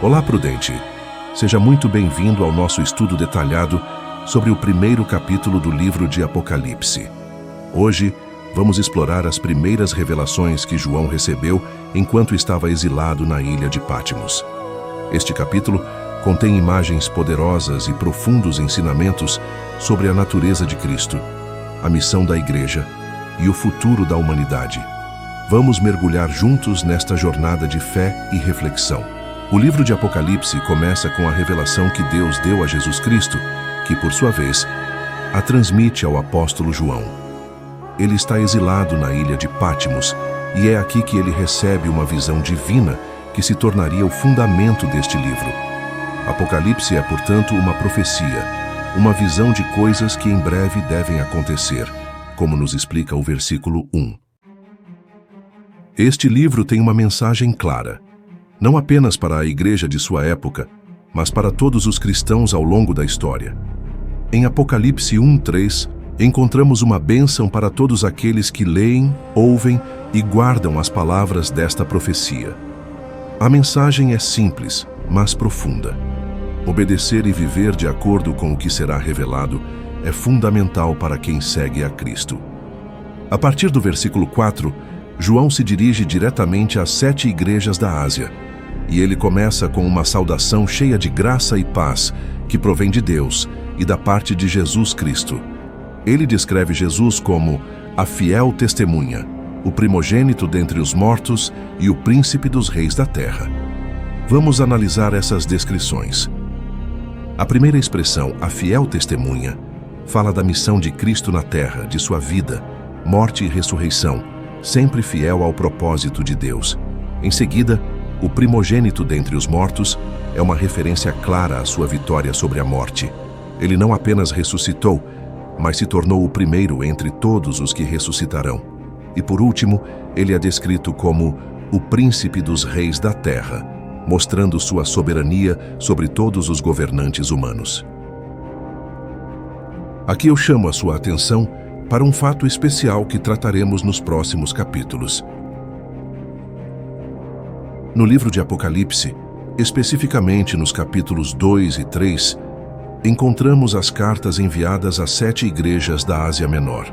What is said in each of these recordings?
Olá, prudente! Seja muito bem-vindo ao nosso estudo detalhado sobre o primeiro capítulo do livro de Apocalipse. Hoje, vamos explorar as primeiras revelações que João recebeu enquanto estava exilado na ilha de Patmos. Este capítulo contém imagens poderosas e profundos ensinamentos sobre a natureza de Cristo, a missão da Igreja e o futuro da humanidade. Vamos mergulhar juntos nesta jornada de fé e reflexão. O livro de Apocalipse começa com a revelação que Deus deu a Jesus Cristo, que, por sua vez, a transmite ao apóstolo João. Ele está exilado na ilha de Patmos e é aqui que ele recebe uma visão divina que se tornaria o fundamento deste livro. Apocalipse é, portanto, uma profecia, uma visão de coisas que em breve devem acontecer, como nos explica o versículo 1. Este livro tem uma mensagem clara, não apenas para a igreja de sua época, mas para todos os cristãos ao longo da história. Em Apocalipse 1:3, encontramos uma bênção para todos aqueles que leem, ouvem e guardam as palavras desta profecia. A mensagem é simples, mas profunda. Obedecer e viver de acordo com o que será revelado é fundamental para quem segue a Cristo. A partir do versículo 4, João se dirige diretamente às 7 igrejas da Ásia, e ele começa com uma saudação cheia de graça e paz, que provém de Deus e da parte de Jesus Cristo. Ele descreve Jesus como a fiel testemunha, o primogênito dentre os mortos e o príncipe dos reis da terra. Vamos analisar essas descrições. A primeira expressão, a fiel testemunha, fala da missão de Cristo na terra, de sua vida, morte e ressurreição, sempre fiel ao propósito de Deus. Em seguida, o primogênito dentre os mortos é uma referência clara à sua vitória sobre a morte. Ele não apenas ressuscitou, mas se tornou o primeiro entre todos os que ressuscitarão. E por último, ele é descrito como o príncipe dos reis da terra, mostrando sua soberania sobre todos os governantes humanos. Aqui eu chamo a sua atenção para um fato especial que trataremos nos próximos capítulos. No livro de Apocalipse, especificamente nos capítulos 2 e 3, encontramos as cartas enviadas às 7 igrejas da Ásia Menor.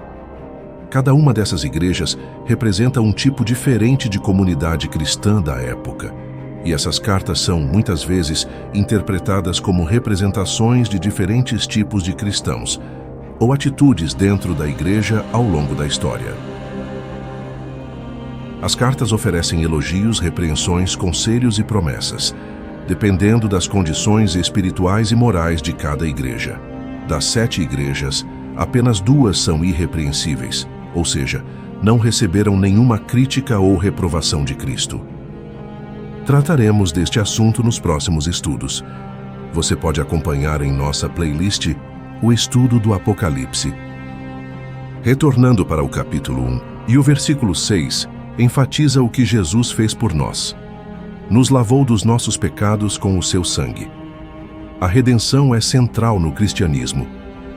Cada uma dessas igrejas representa um tipo diferente de comunidade cristã da época, e essas cartas são, muitas vezes, interpretadas como representações de diferentes tipos de cristãos, ou atitudes dentro da igreja ao longo da história. As cartas oferecem elogios, repreensões, conselhos e promessas, dependendo das condições espirituais e morais de cada igreja. Das 7 igrejas, apenas 2 são irrepreensíveis, ou seja, não receberam nenhuma crítica ou reprovação de Cristo. Trataremos deste assunto nos próximos estudos. Você pode acompanhar em nossa playlist o estudo do Apocalipse. Retornando para o capítulo 1, e o versículo 6, enfatiza o que Jesus fez por nós. Nos lavou dos nossos pecados com o seu sangue. A redenção é central no cristianismo,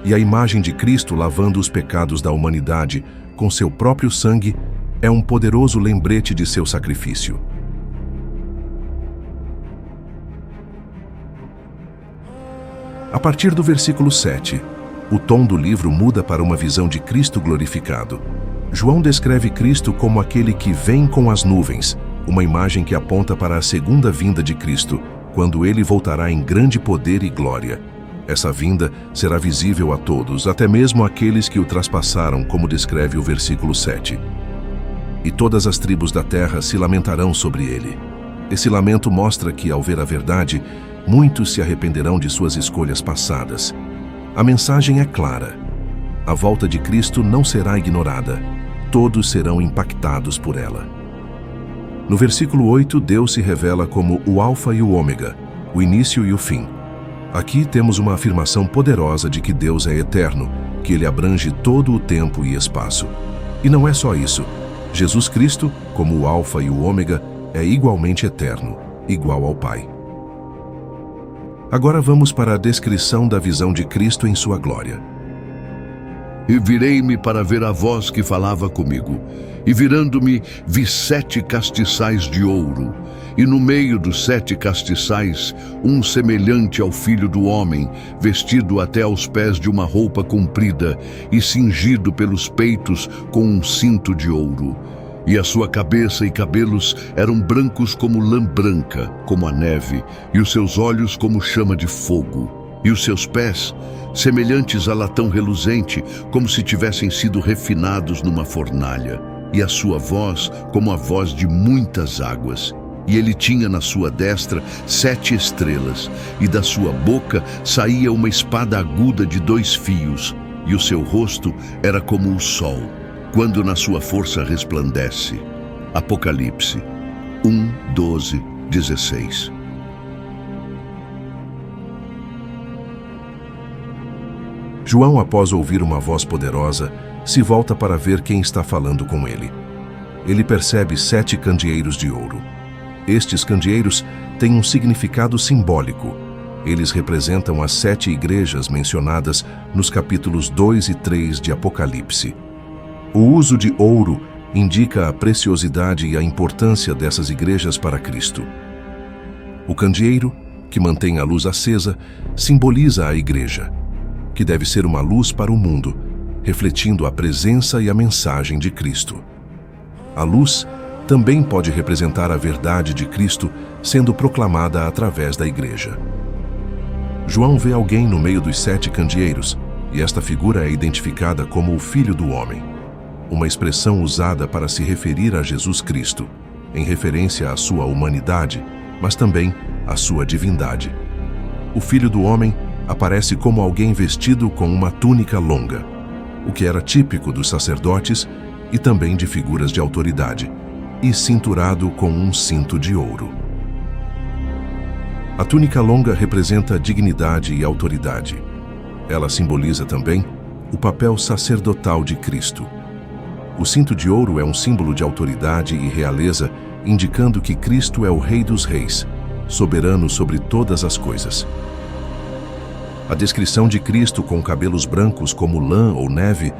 e a imagem de Cristo lavando os pecados da humanidade com seu próprio sangue é um poderoso lembrete de seu sacrifício. A partir do versículo 7, o tom do livro muda para uma visão de Cristo glorificado. João descreve Cristo como aquele que vem com as nuvens, uma imagem que aponta para a segunda vinda de Cristo, quando ele voltará em grande poder e glória. Essa vinda será visível a todos, até mesmo aqueles que o traspassaram, como descreve o versículo 7. E todas as tribos da terra se lamentarão sobre ele. Esse lamento mostra que, ao ver a verdade, muitos se arrependerão de suas escolhas passadas. A mensagem é clara. A volta de Cristo não será ignorada. Todos serão impactados por ela. No versículo 8, Deus se revela como o Alfa e o Ômega, o início e o fim. Aqui temos uma afirmação poderosa de que Deus é eterno, que ele abrange todo o tempo e espaço. E não é só isso. Jesus Cristo, como o Alfa e o Ômega, é igualmente eterno, igual ao Pai. Agora vamos para a descrição da visão de Cristo em sua glória. E virei-me para ver a voz que falava comigo. E virando-me, vi 7 castiçais de ouro. E no meio dos 7 castiçais, um semelhante ao Filho do Homem, vestido até aos pés de uma roupa comprida e cingido pelos peitos com um cinto de ouro. E a sua cabeça e cabelos eram brancos como lã branca, como a neve, e os seus olhos como chama de fogo. E os seus pés, semelhantes a latão reluzente, como se tivessem sido refinados numa fornalha. E a sua voz, como a voz de muitas águas. E ele tinha na sua destra 7 estrelas, e da sua boca saía uma espada aguda de 2 fios, e o seu rosto era como o sol, quando na sua força resplandece. Apocalipse 1, 12, 16. João, após ouvir uma voz poderosa, se volta para ver quem está falando com ele. Ele percebe 7 candeeiros de ouro. Estes candeeiros têm um significado simbólico. Eles representam as 7 igrejas mencionadas nos capítulos 2 e 3 de Apocalipse. O uso de ouro indica a preciosidade e a importância dessas igrejas para Cristo. O candeeiro, que mantém a luz acesa, simboliza a igreja, que deve ser uma luz para o mundo, refletindo a presença e a mensagem de Cristo. A luz também pode representar a verdade de Cristo sendo proclamada através da igreja. João vê alguém no meio dos 7 candeeiros, e esta figura é identificada como o Filho do Homem, uma expressão usada para se referir a Jesus Cristo, em referência à sua humanidade, mas também à sua divindade. O Filho do Homem aparece como alguém vestido com uma túnica longa, o que era típico dos sacerdotes e também de figuras de autoridade, e cinturado com um cinto de ouro. A túnica longa representa dignidade e autoridade. Ela simboliza também o papel sacerdotal de Cristo. O cinto de ouro é um símbolo de autoridade e realeza, indicando que Cristo é o Rei dos Reis, soberano sobre todas as coisas. A descrição de Cristo com cabelos brancos como lã ou neve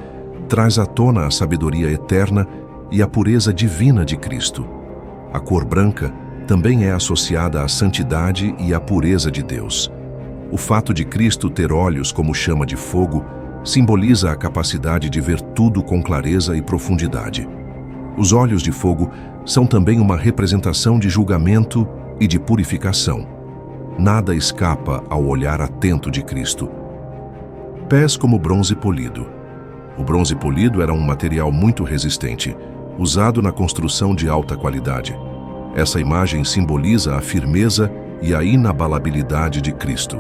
traz à tona a sabedoria eterna e a pureza divina de Cristo. A cor branca também é associada à santidade e à pureza de Deus. O fato de Cristo ter olhos como chama de fogo simboliza a capacidade de ver tudo com clareza e profundidade. Os olhos de fogo são também uma representação de julgamento e de purificação. Nada escapa ao olhar atento de Cristo. Pés como bronze polido. O bronze polido era um material muito resistente, usado na construção de alta qualidade. Essa imagem simboliza a firmeza e a inabalabilidade de Cristo.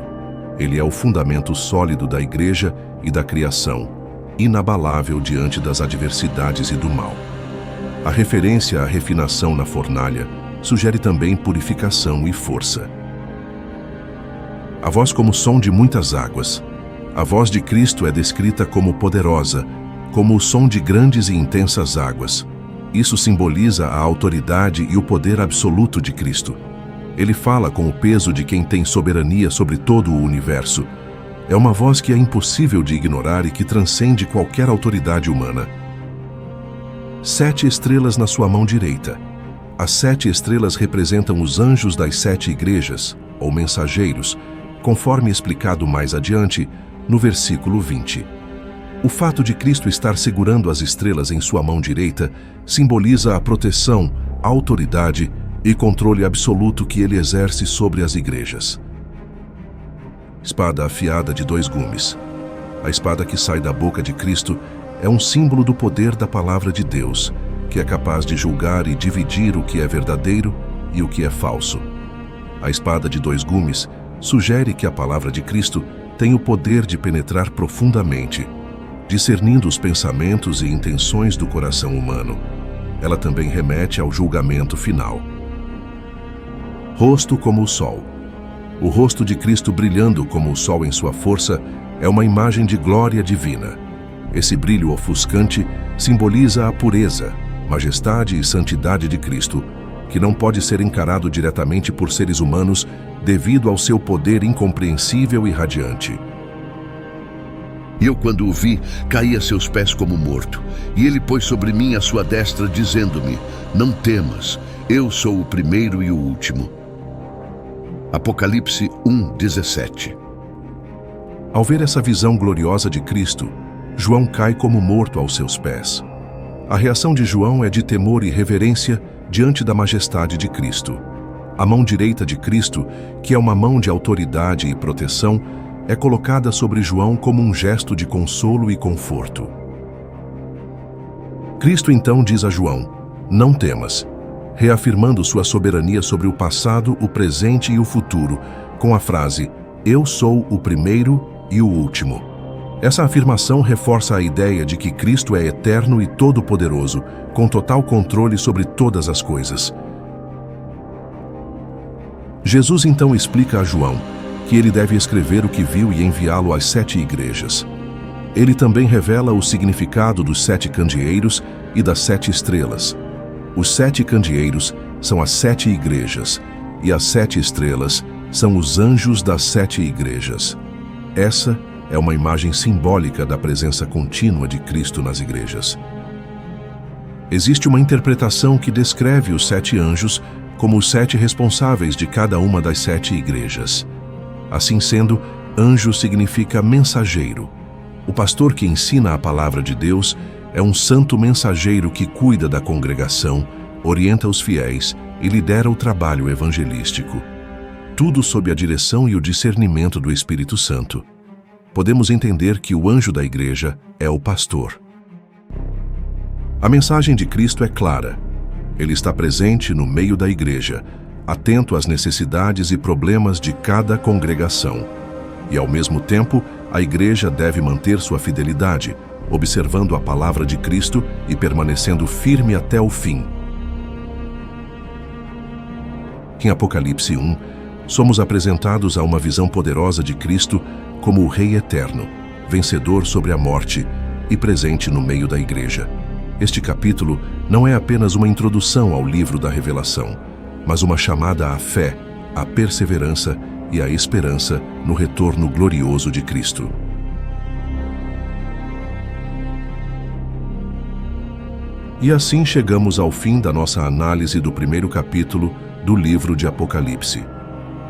Ele é o fundamento sólido da igreja e da criação, inabalável diante das adversidades e do mal. A referência à refinação na fornalha sugere também purificação e força. A voz como som de muitas águas. A voz de Cristo é descrita como poderosa, como o som de grandes e intensas águas. Isso simboliza a autoridade e o poder absoluto de Cristo. Ele fala com o peso de quem tem soberania sobre todo o universo. É uma voz que é impossível de ignorar e que transcende qualquer autoridade humana. 7 estrelas na sua mão direita. As 7 estrelas representam os anjos das 7 igrejas, ou mensageiros, conforme explicado mais adiante no versículo 20. O fato de Cristo estar segurando as estrelas em sua mão direita simboliza a proteção, a autoridade e controle absoluto que ele exerce sobre as igrejas. Espada afiada de 2 gumes. A espada que sai da boca de Cristo é um símbolo do poder da palavra de Deus, que é capaz de julgar e dividir o que é verdadeiro e o que é falso. A espada de 2 gumes sugere que a palavra de Cristo tem o poder de penetrar profundamente, discernindo os pensamentos e intenções do coração humano. Ela também remete ao julgamento final. Rosto como o sol. O rosto de Cristo brilhando como o sol em sua força é uma imagem de glória divina. Esse brilho ofuscante simboliza a pureza, majestade e santidade de Cristo, que não pode ser encarado diretamente por seres humanos devido ao seu poder incompreensível e radiante. E eu, quando o vi, caí a seus pés como morto. E ele pôs sobre mim a sua destra, dizendo-me: não temas, eu sou o primeiro e o último. Apocalipse 1:17. Ao ver essa visão gloriosa de Cristo, João cai como morto aos seus pés. A reação de João é de temor e reverência diante da majestade de Cristo. A mão direita de Cristo, que é uma mão de autoridade e proteção, é colocada sobre João como um gesto de consolo e conforto. Cristo então diz a João: não temas, reafirmando sua soberania sobre o passado, o presente e o futuro, com a frase: eu sou o primeiro e o último. Essa afirmação reforça a ideia de que Cristo é eterno e todo-poderoso, com total controle sobre todas as coisas. Jesus então explica a João que ele deve escrever o que viu e enviá-lo às 7 igrejas. Ele também revela o significado dos 7 candeeiros e das 7 estrelas. Os 7 candeeiros são as 7 igrejas, e as 7 estrelas são os anjos das 7 igrejas. Essa é uma imagem simbólica da presença contínua de Cristo nas igrejas. Existe uma interpretação que descreve os 7 anjos como os 7 responsáveis de cada uma das 7 igrejas. Assim sendo, anjo significa mensageiro. O pastor que ensina a palavra de Deus é um santo mensageiro que cuida da congregação, orienta os fiéis e lidera o trabalho evangelístico. Tudo sob a direção e o discernimento do Espírito Santo. Podemos entender que o anjo da igreja é o pastor. A mensagem de Cristo é clara. Ele está presente no meio da igreja, atento às necessidades e problemas de cada congregação. E, ao mesmo tempo, a igreja deve manter sua fidelidade, observando a palavra de Cristo e permanecendo firme até o fim. Em Apocalipse 1, somos apresentados a uma visão poderosa de Cristo como o Rei Eterno, vencedor sobre a morte e presente no meio da igreja. Este capítulo não é apenas uma introdução ao livro da Revelação, mas uma chamada à fé, à perseverança e à esperança no retorno glorioso de Cristo. E assim chegamos ao fim da nossa análise do primeiro capítulo do livro de Apocalipse.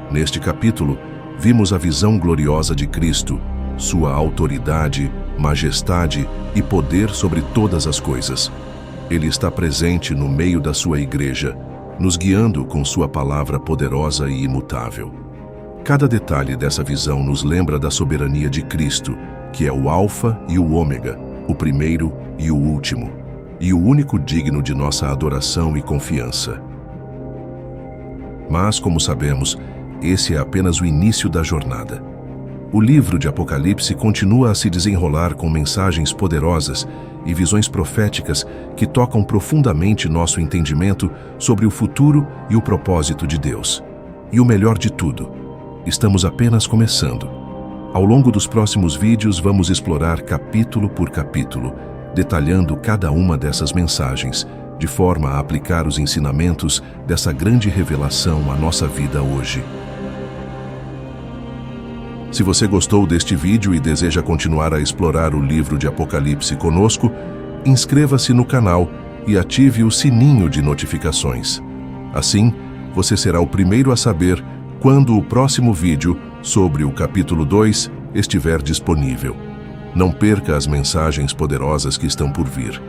Neste capítulo, vimos a visão gloriosa de Cristo, sua autoridade, majestade e poder sobre todas as coisas. Ele está presente no meio da sua igreja, nos guiando com sua palavra poderosa e imutável. Cada detalhe dessa visão nos lembra da soberania de Cristo, que é o Alfa e o Ômega, o primeiro e o último, e o único digno de nossa adoração e confiança. Mas, como sabemos, esse é apenas o início da jornada. O livro de Apocalipse continua a se desenrolar com mensagens poderosas e visões proféticas que tocam profundamente nosso entendimento sobre o futuro e o propósito de Deus. E o melhor de tudo, estamos apenas começando. Ao longo dos próximos vídeos, vamos explorar capítulo por capítulo, detalhando cada uma dessas mensagens, de forma a aplicar os ensinamentos dessa grande revelação à nossa vida hoje. Se você gostou deste vídeo e deseja continuar a explorar o livro de Apocalipse conosco, inscreva-se no canal e ative o sininho de notificações. Assim, você será o primeiro a saber quando o próximo vídeo sobre o capítulo 2 estiver disponível. Não perca as mensagens poderosas que estão por vir,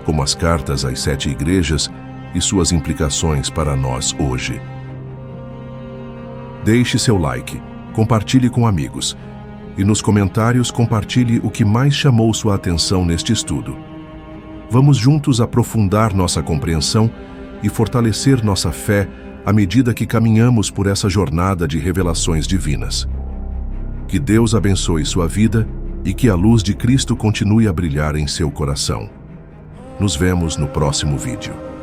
como as cartas às 7 igrejas e suas implicações para nós hoje. Deixe seu like, compartilhe com amigos e nos comentários compartilhe o que mais chamou sua atenção neste estudo. Vamos juntos aprofundar nossa compreensão e fortalecer nossa fé à medida que caminhamos por essa jornada de revelações divinas. Que Deus abençoe sua vida e que a luz de Cristo continue a brilhar em seu coração. Nos vemos no próximo vídeo.